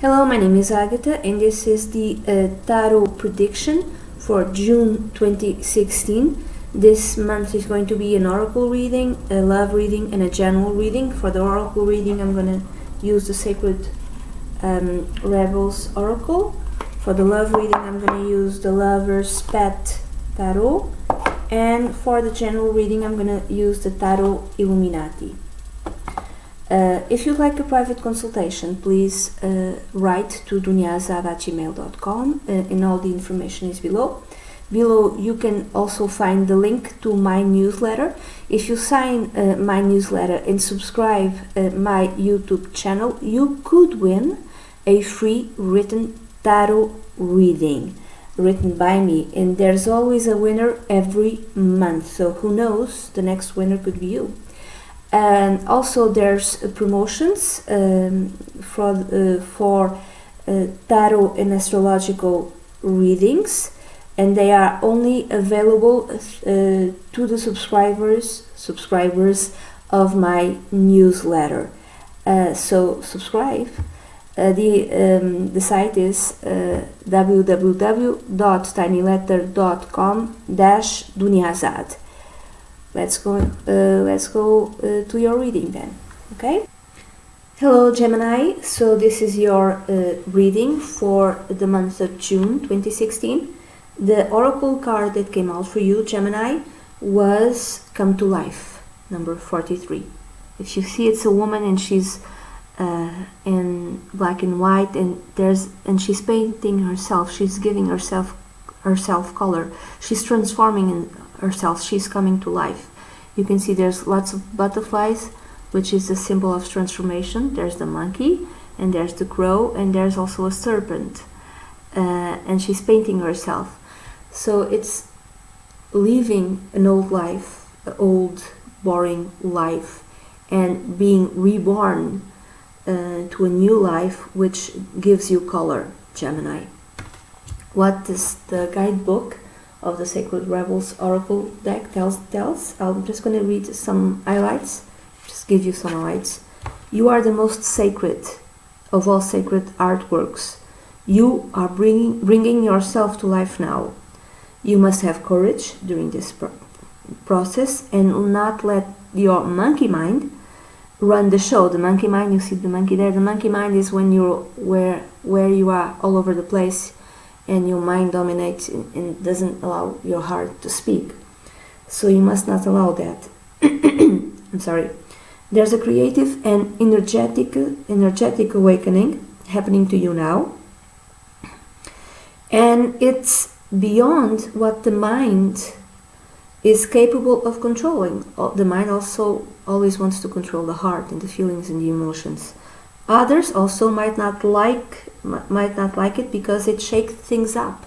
Hello, my name is Agatha and this is the tarot prediction for June 2016. This month is going to be an oracle reading, a love reading and a general reading. For the oracle reading I'm going to use the Sacred Rebels Oracle. For the love reading I'm going to use the Lover's Pet Tarot. And for the general reading I'm going to use the Tarot Illuminati. If you'd like a private consultation, please write to duniazad@gmail.com and all the information is below. Below you can also find the link to my newsletter. If you sign my newsletter and subscribe my YouTube channel, you could win a free written tarot reading written by me, and there's always a winner every month, so who knows, the next winner could be you. And also there's promotions for tarot and astrological readings, and they are only available to the subscribers of my newsletter. So subscribe. The site is www.tinyletter.com/duniazad. Let's go to your reading then, okay? Hello Gemini, so this is your reading for the month of June 2016. The oracle card that came out for you, Gemini, was Come to Life, number 43. If you see, it's a woman and she's in black and white, and she's painting herself. She's giving herself color. She's transforming herself. She's coming to life. You can see there's lots of butterflies, which is a symbol of transformation. There's the monkey, and there's the crow, and there's also a serpent, and she's painting herself. So it's leaving an old life, an old boring life, and being reborn to a new life, which gives you color, Gemini. What does the guidebook of the Sacred Rebels Oracle deck tells? I'm just going to read some highlights, just give you some highlights. You are the most sacred of all sacred artworks. You are bringing yourself to life now. You must have courage during this process and not let your monkey mind run the show. The monkey mind, you see the monkey there? The monkey mind is when you're where you are all over the place, and your mind dominates and doesn't allow your heart to speak. So you must not allow that. I'm sorry. There's a creative and energetic awakening happening to you now. And it's beyond what the mind is capable of controlling. The mind also always wants to control the heart and the feelings and the emotions. Others also might not like it because it shakes things up,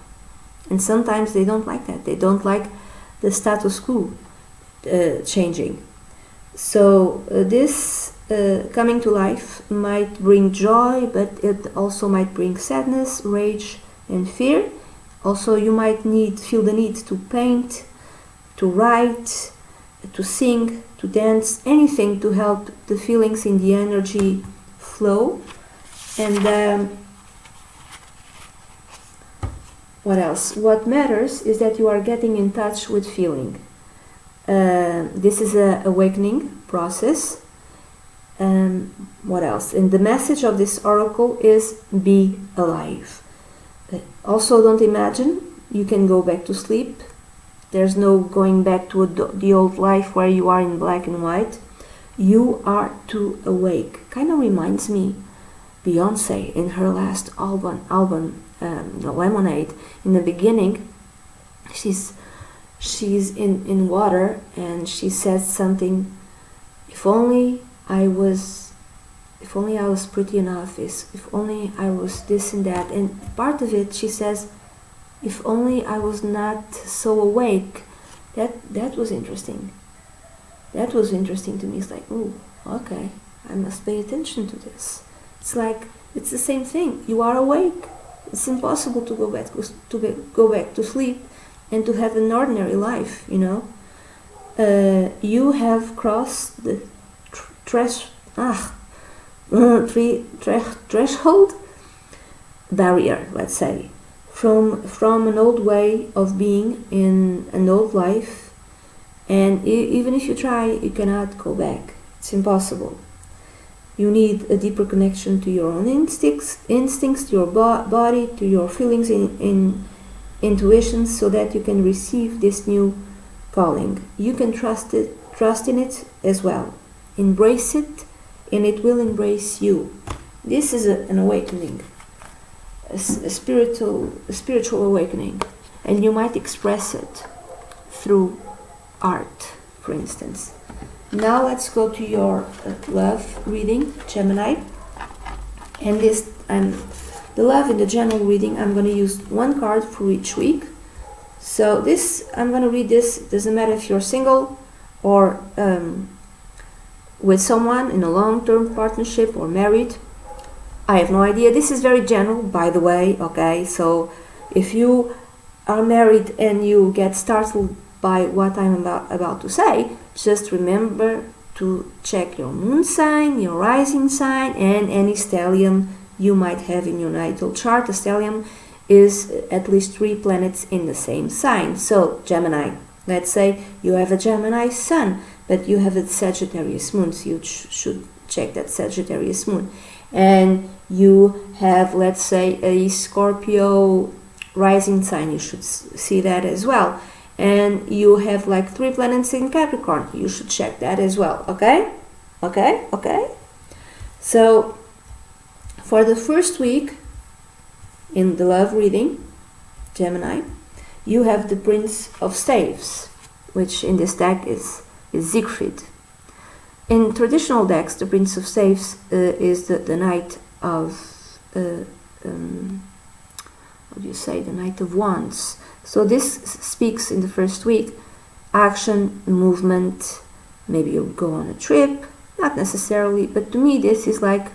and sometimes they don't like that. They don't like the status quo changing. So this coming to life might bring joy, but it also might bring sadness, rage, and fear. Also, you might feel the need to paint, to write, to sing, to dance, anything to help the feelings in the energy flow. And what else? What matters is that you are getting in touch with feeling. This is an awakening process. What else? And the message of this oracle is be alive. Also, don't imagine you can go back to sleep. There's no going back to the old life where you are in black and white. You are to awake. Kind of reminds me Beyonce in her last album, Lemonade. In the beginning, she's in water and she says something. If only I was pretty enough. If only I was this and that. And part of it, she says, if only I was not so awake. That was interesting. That was interesting to me. It's like, oh, okay, I must pay attention to this. It's like, it's the same thing. You are awake. It's impossible to go back to sleep and to have an ordinary life, you know. You have crossed the threshold barrier, let's say, from an old way of being in an old life, and even if you try, you cannot go back. It's impossible. You need a deeper connection to your own instincts, to your body, to your feelings, in intuitions, so that you can receive this new calling. You can trust in it as well. Embrace it, and it will embrace you. This is an awakening, a spiritual awakening, and you might express it through art, for instance. Now let's go to your love reading, Gemini. And the love in the general reading, I'm going to use one card for each week. So this, I'm going to read this, doesn't matter if you're single or with someone in a long-term partnership or married. I have no idea. This is very general, by the way, okay? So if you are married and you get startled by what I'm about to say, just remember to check your moon sign, your rising sign, and any stellium you might have in your natal chart. A stellium is at least 3 planets in the same sign. So Gemini, let's say you have a Gemini sun, but you have a Sagittarius moon, so you should check that Sagittarius moon. And you have, let's say, a Scorpio rising sign, you should see that as well. And you have like 3 planets in Capricorn, you should check that as well. Okay? So for the first week in the love reading, Gemini, you have the Prince of Staves, which in this deck is Siegfried. In traditional decks, the Prince of Staves is the Knight of what do you say? The Knight of Wands. So this speaks in the first week action, movement. Maybe you go on a trip, not necessarily, but to me this is like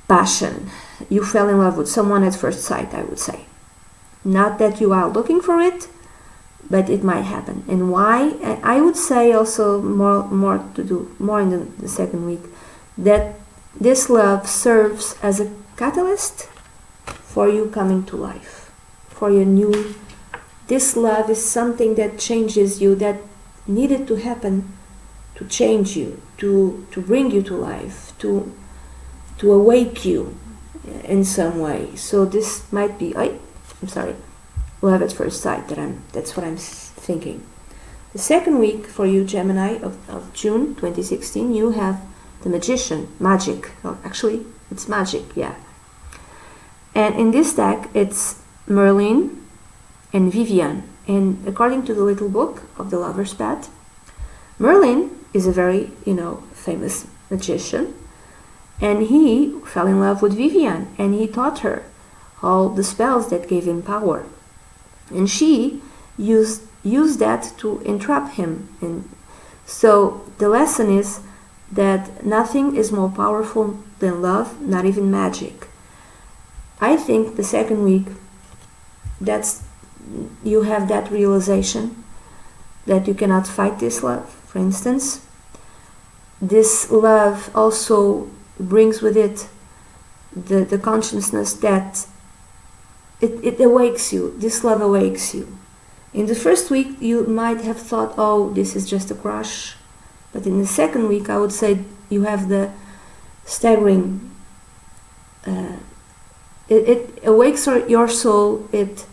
passion. You fell in love with someone at first sight, I would say. Not that you are looking for it, but it might happen. And why? I would say also more in the second week, that this love serves as a catalyst for you coming to life, for your new. This love is something that changes you, that needed to happen to change you, to bring you to life, to awake you in some way. So this might be, I'm sorry, love at first sight. That's what I'm thinking. The second week for you, Gemini, of June 2016, you have the Magician, magic. Oh, actually, it's magic, yeah. And in this deck, it's Merlin and Vivian. And according to the little book of the Lover's Path, Merlin is a very, famous magician. And he fell in love with Vivian, and he taught her all the spells that gave him power. And she used that to entrap him. And so the lesson is that nothing is more powerful than love, not even magic. I think the second week, you have that realization that you cannot fight this love. For instance, this love also brings with it the consciousness that it awakes you. This love awakes you. In the first week, you might have thought, oh, this is just a crush. But in the second week, I would say you have the staggering. It awakes your soul. It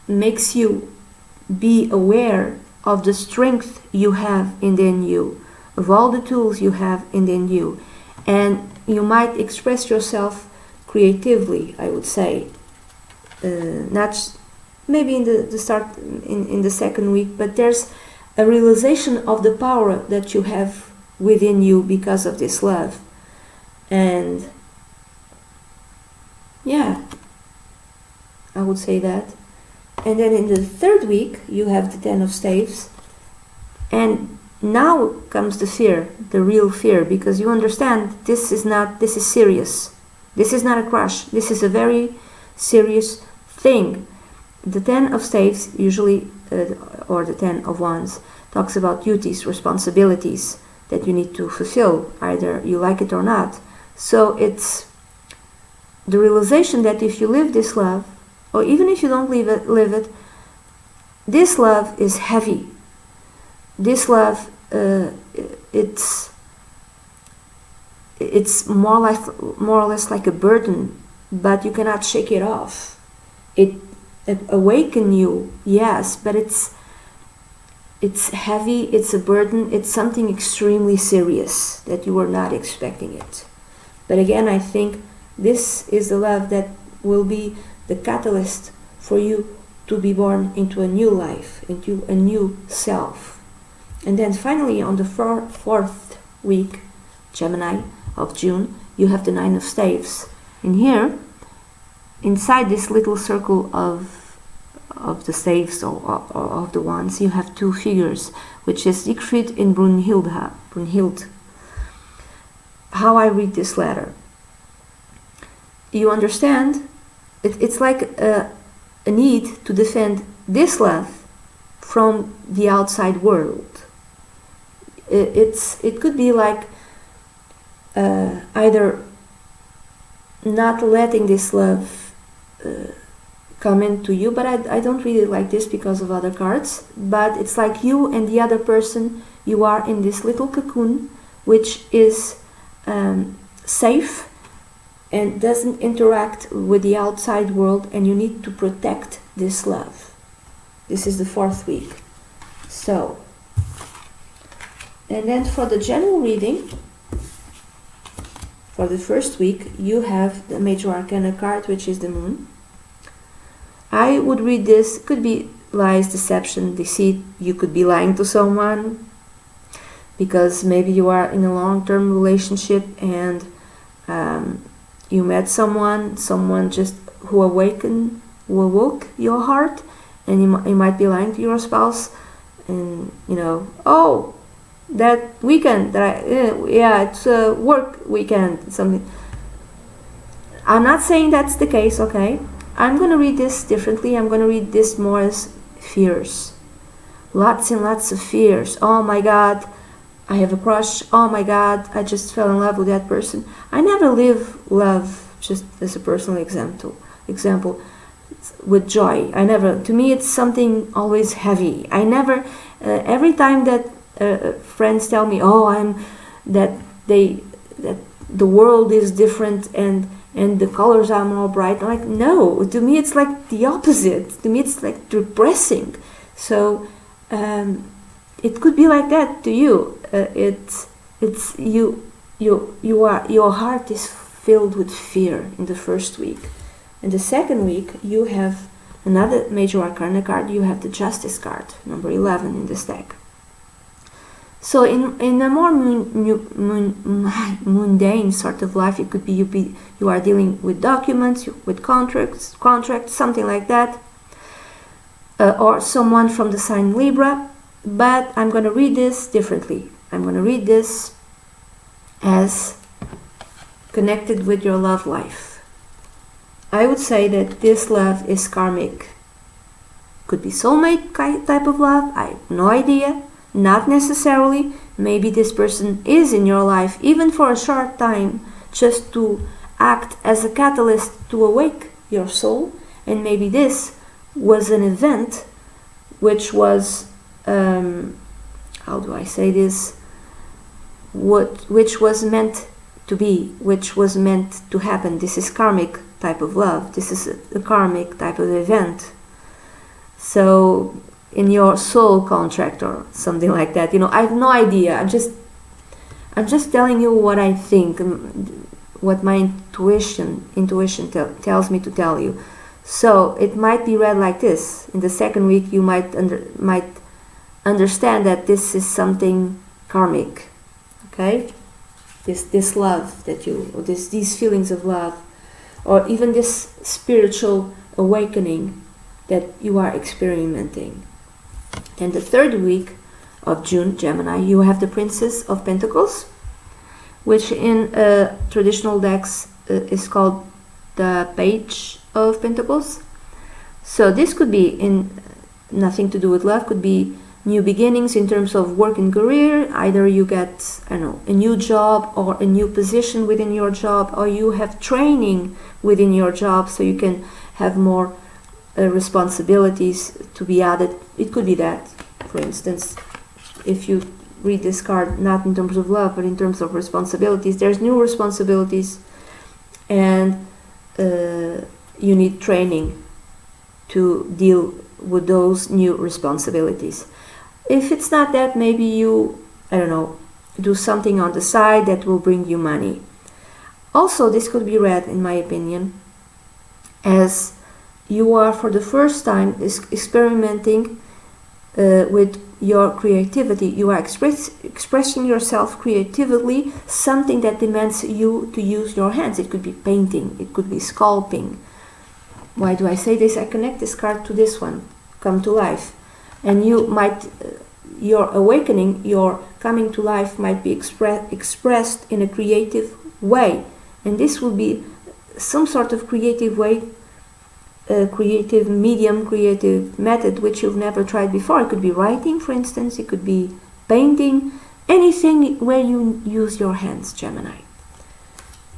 makes you be aware of the strength you have in you, of all the tools you have in you, and you might express yourself creatively, I would say. Not maybe in the start in the second week, but there's a realization of the power that you have within you because of this love. And yeah, I would say that. And then in the third week you have the Ten of Staves, and now comes the fear, the real fear, because you understand this is serious. This is not a crush. This is a very serious thing. The Ten of Staves usually, or the Ten of Wands, talks about duties, responsibilities that you need to fulfill, either you like it or not. So it's the realization that if you live this love, or even if you don't live it, this love is heavy. This love, it's more or less like a burden, but you cannot shake it off. It awakens you, yes, but it's heavy, it's a burden, it's something extremely serious that you were not expecting it. But again, I think this is the love that will be the catalyst for you to be born into a new life, into a new self. And then finally, on the fourth week, Gemini, of June, you have the Nine of Staves. And here, inside this little circle of the staves or of the wands, you have two figures, which is Siegfried and Brunhild. How I read this letter, you understand, it's like a need to defend this love from the outside world. It could be like either not letting this love come into you, but I don't read it like this because of other cards, but it's like you and the other person, you are in this little cocoon which is safe and doesn't interact with the outside world, and you need to protect this love. This is the fourth week. So, and then for the general reading, for the first week, you have the Major Arcana card, which is the Moon. I would read this, could be lies, deception, deceit. You could be lying to someone because maybe you are in a long-term relationship and you met someone just who awoke your heart, and you might be lying to your spouse, and oh, that weekend that it's a work weekend, something. I'm not saying that's the case, okay? I'm going to read this differently. I'm going to read this more as fears. Lots and lots of fears. Oh my God, I have a crush. Oh my God, I just fell in love with that person. I never live love, just as a personal example with joy. To me it's something always heavy. I never, every time that friends tell me, that the world is different and the colors are more bright, I'm like, no, to me it's like the opposite. To me it's like depressing. So it could be like that to you. Your heart is filled with fear in the first week. In the second week, you have another Major Arcana card. You have the Justice card, number 11 in this deck. So in a more mundane sort of life, it could be you are dealing with documents, with contracts, something like that, or someone from the sign Libra. But I'm going to read this differently. I'm going to read this as connected with your love life. I would say that this love is karmic. Could be soulmate type of love. I have no idea. Not necessarily. Maybe this person is in your life, even for a short time, just to act as a catalyst to awake your soul. And maybe this was an event which was, how do I say this? Which was meant to be, which was meant to happen. This is karmic type of love. This is a karmic type of event. So in your soul contract or something like that, I have no idea. I'm just telling you what I think, what my intuition tells me to tell you. So it might be read like this. In the second week, you might understand that this is something karmic. Okay, this love that these feelings of love, or even this spiritual awakening that you are experimenting. And the third week of June, Gemini, you have the Princess of Pentacles, which in traditional decks is called the Page of Pentacles. So this could be in nothing to do with love, could be new beginnings in terms of work and career. Either you get, I don't know, a new job or a new position within your job, or you have training within your job so you can have more responsibilities to be added. It could be that, for instance, if you read this card not in terms of love but in terms of responsibilities, there's new responsibilities and you need training to deal with those new responsibilities. If it's not that, maybe you, I don't know, do something on the side that will bring you money. Also, this could be read, in my opinion, as you are for the first time experimenting with your creativity. You are expressing yourself creatively, something that demands you to use your hands. It could be painting, it could be sculpting. Why do I say this? I connect this card to this one, come to life. And you might, your awakening, your coming to life might be expressed in a creative way. And this will be some sort of creative way, creative medium, creative method which you've never tried before. It could be writing, for instance, it could be painting, anything where you use your hands, Gemini.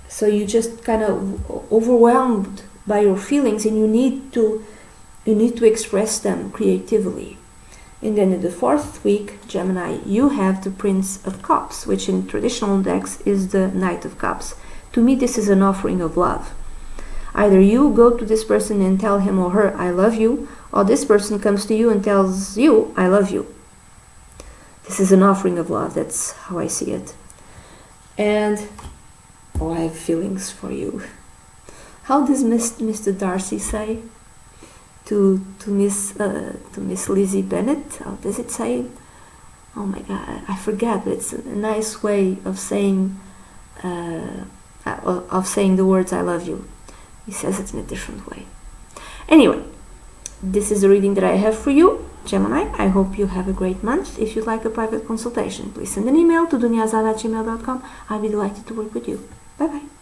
So you just kind of overwhelmed by your feelings and you need to express them creatively. And then in the fourth week, Gemini, you have the Prince of Cups, which in traditional decks is the Knight of Cups. To me, this is an offering of love. Either you go to this person and tell him or her, I love you, or this person comes to you and tells you, I love you. This is an offering of love. That's how I see it. And, oh, I have feelings for you. How does Mr. Darcy say to Miss Lizzie Bennet? How does it say? Oh my God, I forget. But it's a nice way of saying the words "I love you." He says it in a different way. Anyway, this is the reading that I have for you, Gemini. I hope you have a great month. If you'd like a private consultation, please send an email to duniazad@gmail.com. I'll be delighted to work with you. Bye bye.